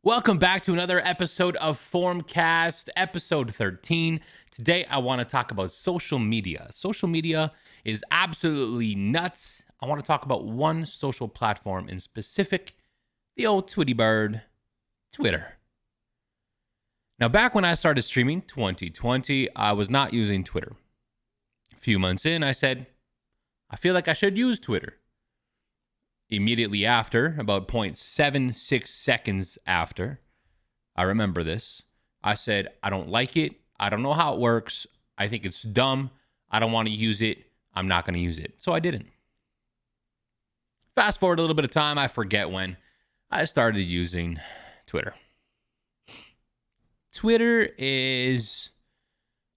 Welcome back to another episode of FormCast, episode 13. Today, I want to talk about social media. Social media is absolutely nuts. I want to talk about one social platform in specific, the old Twitty bird, Twitter. Now, back when I started streaming, 2020, I was not using Twitter. A few months in, I said, I feel like I should use Twitter. Immediately after, about 0.76 seconds after, I remember this, I said, I don't like it. I don't know how it works. I think it's dumb. I don't want to use it. I'm not going to use it. So I didn't. Fast forward a little bit of time, I forget when, I started using Twitter. Twitter is,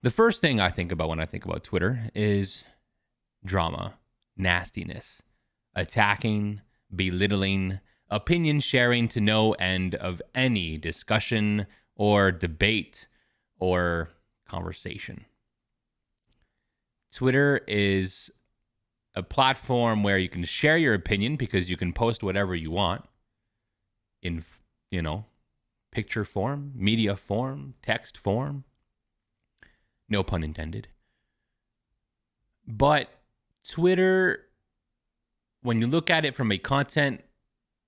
the first thing I think about when I think about Twitter is drama, nastiness, attacking, belittling, opinion sharing to no end of any discussion or debate or conversation. Twitter is a platform where you can share your opinion because you can post whatever you want in, picture form, media form, text form. No pun intended. But Twitter, when you look at it from a content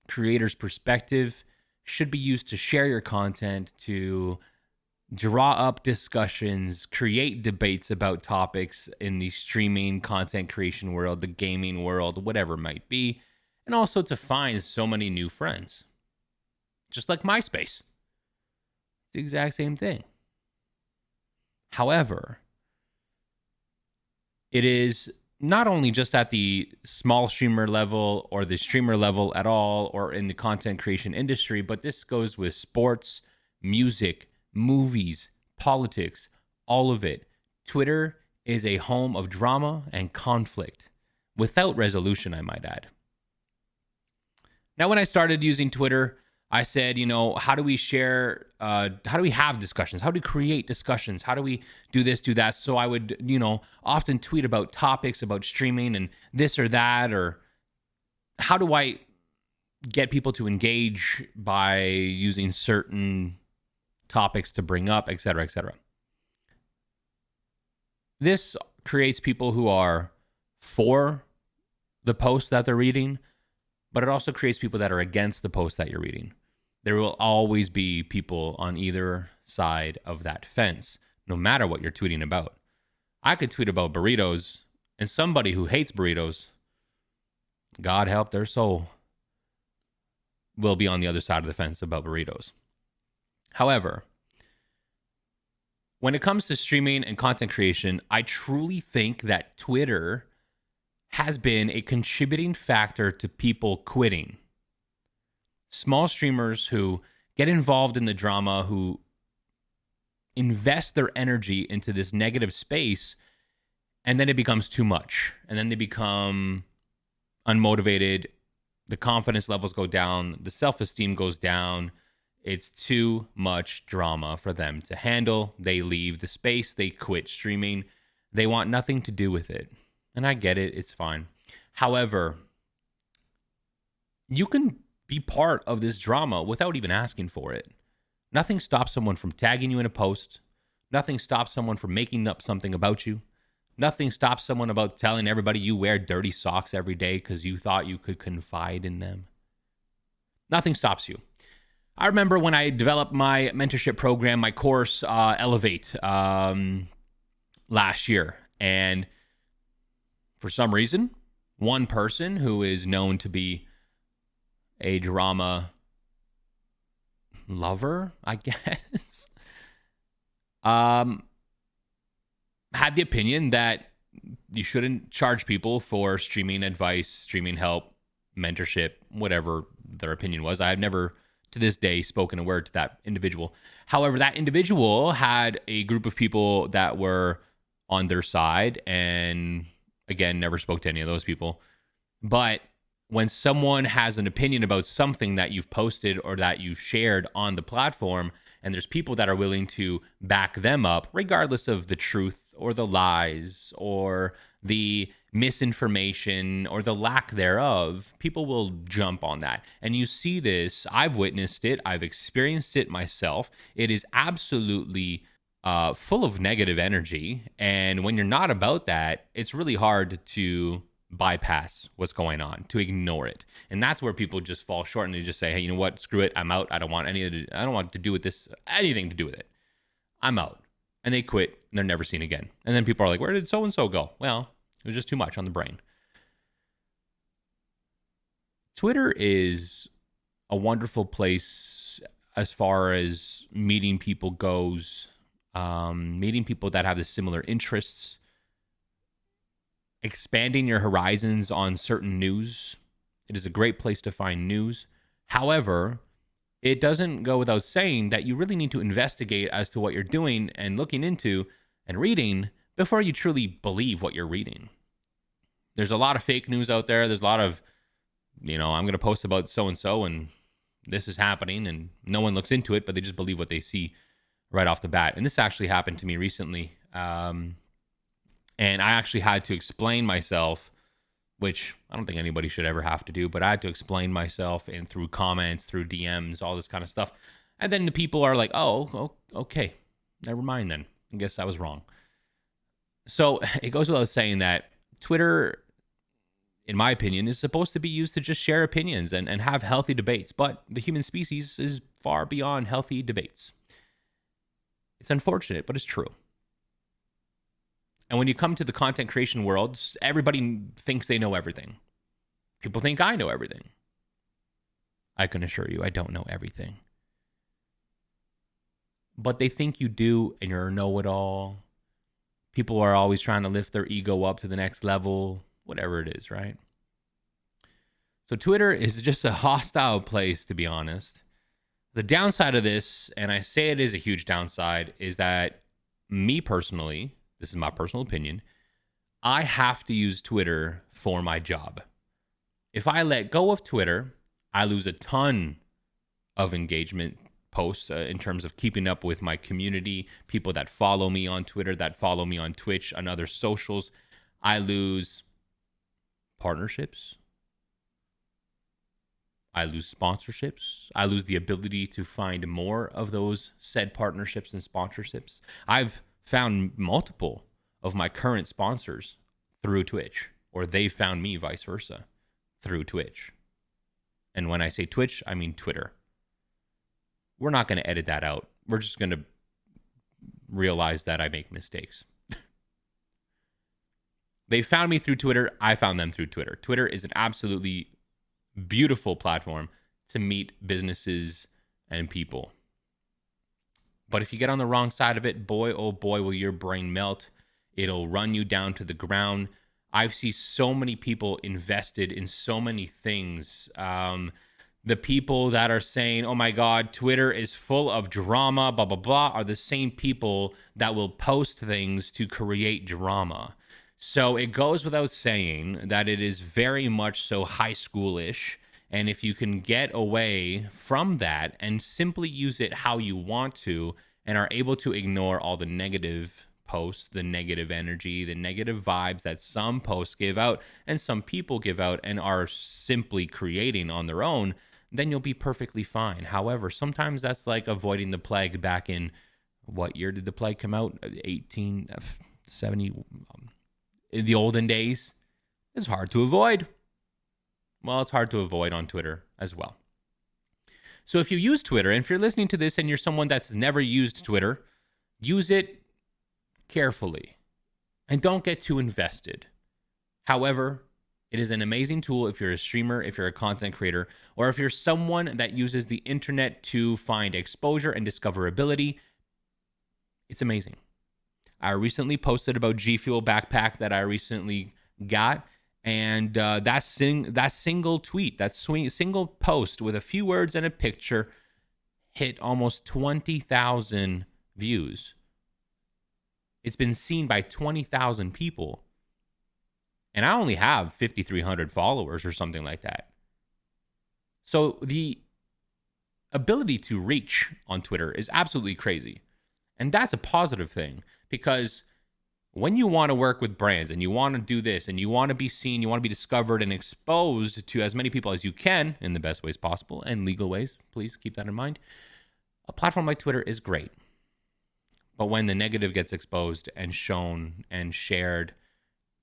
creator's perspective, should be used to share your content, to draw up discussions, create debates about topics in the streaming content creation world, the gaming world, whatever it might be, and also to find so many new friends. Just like MySpace. It's the exact same thing. However, it is not only just at the small streamer level or the streamer level at all or in the content creation industry, but this goes with sports, music, movies, politics, all of it. Twitter is a home of drama and conflict without resolution, I might add. Now, when I started using Twitter, I said, how do we share, how do we have discussions? How do we create discussions? How do we do this, do that? So I would, often tweet about topics, about streaming and this or that, or how do I get people to engage by using certain topics to bring up, et cetera, et cetera. This creates people who are for the post that they're reading, but it also creates people that are against the post that you're reading. There will always be people on either side of that fence, no matter what you're tweeting about. I could tweet about burritos, and somebody who hates burritos, God help their soul, will be on the other side of the fence about burritos. However, when it comes to streaming and content creation, I truly think that Twitter has been a contributing factor to people quitting. Small streamers who get involved in the drama, who invest their energy into this negative space, and then it becomes too much. And then they become unmotivated. The confidence levels go down. The self-esteem goes down. It's too much drama for them to handle. They leave the space. They quit streaming. They want nothing to do with it. And I get it. It's fine. However, you can be part of this drama without even asking for it. Nothing stops someone from tagging you in a post. Nothing stops someone from making up something about you. Nothing stops someone about telling everybody you wear dirty socks every day because you thought you could confide in them. Nothing stops you. I remember when I developed my mentorship program, my course, Elevate, last year. And for some reason, one person who is known to be a drama lover, I guess, had the opinion that you shouldn't charge people for streaming advice, streaming help, mentorship, whatever their opinion was. I have never, to this day, spoken a word to that individual. However, that individual had a group of people that were on their side, and again, never spoke to any of those people. But when someone has an opinion about something that you've posted or that you've shared on the platform, and there's people that are willing to back them up, regardless of the truth or the lies or the misinformation or the lack thereof, people will jump on that. And you see this, I've witnessed it, I've experienced it myself. It is absolutely full of negative energy. And when you're not about that, it's really hard to bypass what's going on, to ignore it. And that's where people just fall short and they just say, hey, you know what? Screw it. I'm out. I don't want to do with this, anything to do with it. I'm out. And they quit and they're never seen again. And then people are like, where did so-and-so go? Well, it was just too much on the brain. Twitter is a wonderful place as far as meeting people goes, meeting people that have the similar interests, expanding your horizons on certain news. It is a great place to find news. However, it doesn't go without saying that you really need to investigate as to what you're doing and looking into and reading before you truly believe what you're reading. There's a lot of fake news out there. There's a lot of, I'm going to post about so-and-so and this is happening and no one looks into it, but they just believe what they see right off the bat. And this actually happened to me recently. And I actually had to explain myself, which I don't think anybody should ever have to do, but I had to explain myself and through comments, through DMs, all this kind of stuff. And then the people are like, oh, okay, never mind then. I guess I was wrong. So it goes without saying that Twitter, in my opinion, is supposed to be used to just share opinions and have healthy debates. But the human species is far beyond healthy debates. It's unfortunate, but it's true. And when you come to the content creation world, everybody thinks they know everything. People think I know everything. I can assure you, I don't know everything. But they think you do, and you're a know-it-all. People are always trying to lift their ego up to the next level, whatever it is, right? So Twitter is just a hostile place, to be honest. The downside of this, and I say it is a huge downside, is that me personally, this is my personal opinion, I have to use Twitter for my job. If I let go of Twitter, I lose a ton of engagement posts in terms of keeping up with my community, people that follow me on Twitter, that follow me on Twitch, and other socials. I lose partnerships. I lose sponsorships. I lose the ability to find more of those said partnerships and sponsorships. I've found multiple of my current sponsors through Twitch, or they found me vice versa through Twitch. And when I say Twitch, I mean Twitter. We're not going to edit that out. We're just going to realize that I make mistakes. They found me through Twitter. I found them through Twitter. Twitter is an absolutely beautiful platform to meet businesses and people. But if you get on the wrong side of it, boy, oh boy, will your brain melt. It'll run you down to the ground. I've seen so many people invested in so many things. The people that are saying, oh my God, Twitter is full of drama, blah, blah, blah, are the same people that will post things to create drama. So it goes without saying that it is very much so high schoolish. And if you can get away from that and simply use it how you want to and are able to ignore all the negative posts, the negative energy, the negative vibes that some posts give out and some people give out and are simply creating on their own, then you'll be perfectly fine. However, sometimes that's like avoiding the plague back in, what year did the plague come out? 1870. In the olden days. It's hard to avoid. Well, it's hard to avoid on Twitter as well. So if you use Twitter, and if you're listening to this and you're someone that's never used Twitter, use it carefully and don't get too invested. However, it is an amazing tool if you're a streamer, if you're a content creator, or if you're someone that uses the internet to find exposure and discoverability. It's amazing. I recently posted about GFUEL backpack that I recently got, and that single tweet, single post with a few words and a picture hit almost 20,000 views. It's been seen by 20,000 people. And I only have 5,300 followers or something like that. So the ability to reach on Twitter is absolutely crazy. And that's a positive thing because when you want to work with brands and you want to do this and you want to be seen, you want to be discovered and exposed to as many people as you can in the best ways possible and legal ways, please keep that in mind. A platform like Twitter is great. But when the negative gets exposed and shown and shared,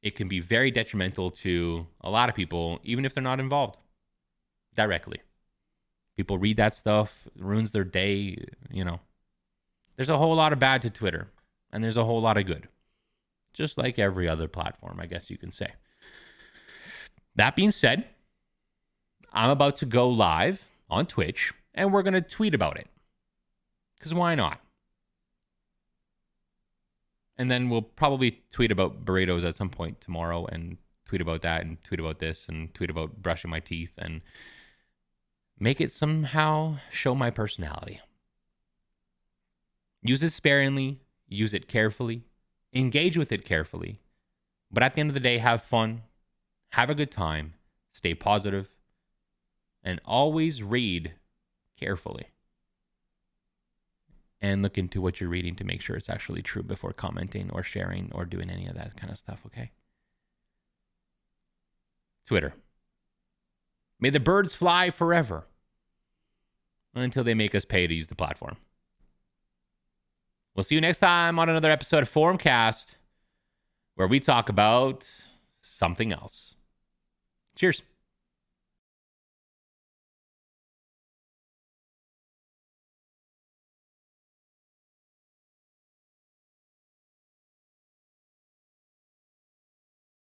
it can be very detrimental to a lot of people, even if they're not involved directly. People read that stuff, it ruins their day, you know. There's a whole lot of bad to Twitter, and there's a whole lot of good. Just like every other platform, I guess you can say. That being said, I'm about to go live on Twitch, and we're going to tweet about it. Because why not? And then we'll probably tweet about burritos at some point tomorrow, and tweet about that, and tweet about this, and tweet about brushing my teeth, and make it somehow show my personality. Use it sparingly, use it carefully, engage with it carefully, but at the end of the day, have fun, have a good time, stay positive, and always read carefully. And look into what you're reading to make sure it's actually true before commenting or sharing or doing any of that kind of stuff, okay? Twitter. May the birds fly forever until they make us pay to use the platform. We'll see you next time on another episode of FormCast, where we talk about something else. Cheers.